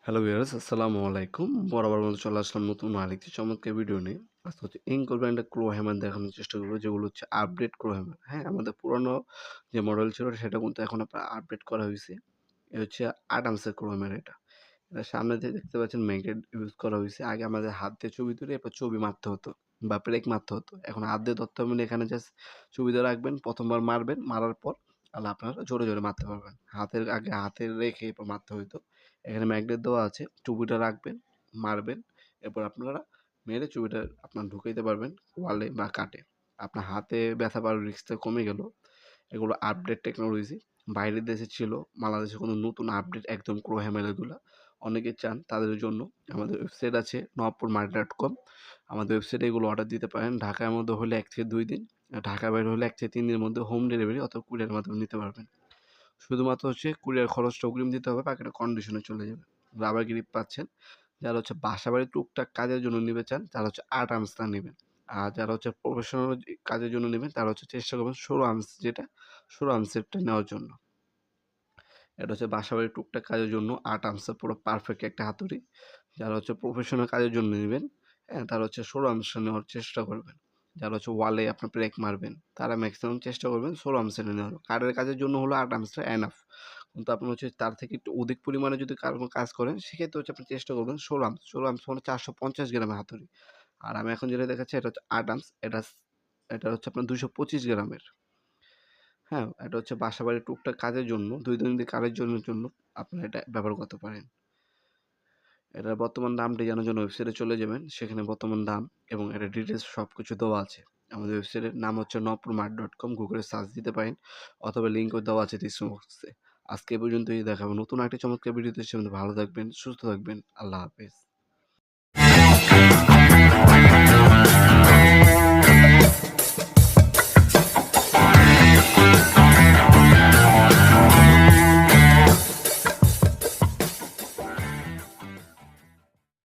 Hello viewers, আসসালামু আলাইকুম। বরাবর মতো চলে আসলাম নতুন আরেকটি চমৎকার ভিডিও নিয়ে। আজকে হচ্ছে এঙ্কর ব্র্যান্ডের ক্রো হ্যামার দেখানোর চেষ্টা করব, যেগুলো হচ্ছে আপডেট ক্রো হ্যামার। হ্যাঁ, আমাদের পুরানো যে মডেল ছিল সেটা কিন্তু এখন আপনার আপডেট করা হয়েছে। এ হচ্ছে আডামসের ক্রো হ্যামার এটা। এটা সামনে দিয়ে দেখতে পাচ্ছেন ম্যাগনেট ইউজ করা হয়েছে। আগে আমাদের হাত দিয়ে ছবি তুলে এরপর ছবি মারতে হতো বা প্রেক মারতে হতো। এখন হাত দিয়ে ধরতে হবে না, এখানে জাস্ট ছবিটা রাখবেন, প্রথমবার মারবেন, মারার পর আপনারা জোরে, জোরে মারতে পারবেন। হাতের আগে হাতে রেখে এরপর মারতে হইতো। এখানে ম্যাগনেট দেওয়া আছে, ছবিটা রাখবেন, মারবেন, এরপর আপনারা মেরে ছবিটা আপনার ঢুকাইতে পারবেন ওয়ালে বা কাটে। আপনার হাতে ব্যথা পাওয়ার রিস্কটা কমে গেল। এগুলো আপডেট টেকনোলজি। বাইরের দেশে ছিল, বাংলাদেশে কোনো নতুন আপডেট একদম ক্রো হ্যামার এগুলা। অনেকে চান তাদের জন্য আমাদের ওয়েবসাইট আছে nowapurmart.com। আমাদের ওয়েবসাইটে এগুলো অর্ডার দিতে পারেন। ঢাকার মধ্যে হলে ১ থেকে ২ দিন, আর ঢাকার বাইরে হলে ১ থেকে ৩ দিনের মধ্যে হোম ডেলিভারি অথবা কুরিয়ারের মাধ্যমে নিতে পারবেন। শুধুমাত্র হচ্ছে কুরিয়ার খরচটা অগ্রিম দিতে হবে, বাকিটা কন্ডিশনে চলে যাবে। রাবার গ্রিপ পাচ্ছেন। যারা হচ্ছে বাসাবাড়ির টুকটাক কাজের জন্য নিতে চান তারা হচ্ছে ৮ আর্মসটা নেবেন। আর যারা হচ্ছে প্রফেশনাল কাজের জন্য নেবেন তারা হচ্ছে চেষ্টা করবেন ১৬ আর্মস, যেটা ১৬ আর্মসেরটা নেওয়ার জন্য। এটা হচ্ছে বাসাবাড়ির টুকটাক কাজের জন্য ৮ আর্মসের পুরো পারফেক্ট একটা হাতুড়ি। যারা হচ্ছে প্রফেশনাল কাজের জন্য নেবেন, হ্যাঁ, তারা হচ্ছে ১৬ আর্মসটা নেওয়ার চেষ্টা করবেন। যারা হচ্ছে ওয়ালে আপনার ব্রেক মারবেন তারা ম্যাক্সিমাম চেষ্টা করবেন ১৬ আর্মসের নেওয়ার। কাঠের কাজের জন্য হলো ৮ আর্মসটা এনাফ। কিন্তু আপনি হচ্ছে তার থেকে একটু অধিক পরিমাণে যদি কোনো কাজ করেন সেক্ষেত্রে হচ্ছে আপনি চেষ্টা করবেন ১৬ আর্মস। ১৬ আর্মস মানে ৪৫০ গ্রামের হাতুড়ি। আর আমি এখন যেটা দেখাচ্ছি এটা হচ্ছে ৮ আর্মস। এটা হচ্ছে আপনার ২২৫ গ্রামের। হ্যাঁ, এটা হচ্ছে বাসাবাড়ির টুকটাক কাজের জন্য, দৈনন্দিন কাজের জন্য আপনারা এটা ব্যবহার করতে পারেন। এটার বর্তমান দামটি জানার জন্য ওয়েবসাইটে চলে যাবেন। সেখানে বর্তমান দাম এবং এটার ডিটেইলস সবকিছু দেওয়া আছে। আমাদের ওয়েবসাইটের নাম হচ্ছে nowapurmart.com। গুগলে সার্চ দিতে পারেন অথবা লিঙ্কও দেওয়া আছে ডিসক্রিপশন বক্সে। আজকে এ পর্যন্তই, দেখা হবে নতুন আরেকটি চমৎকার ভিডিওতে। সে পর্যন্ত ভালো থাকবেন, সুস্থ থাকবেন। আল্লাহ হাফেজ।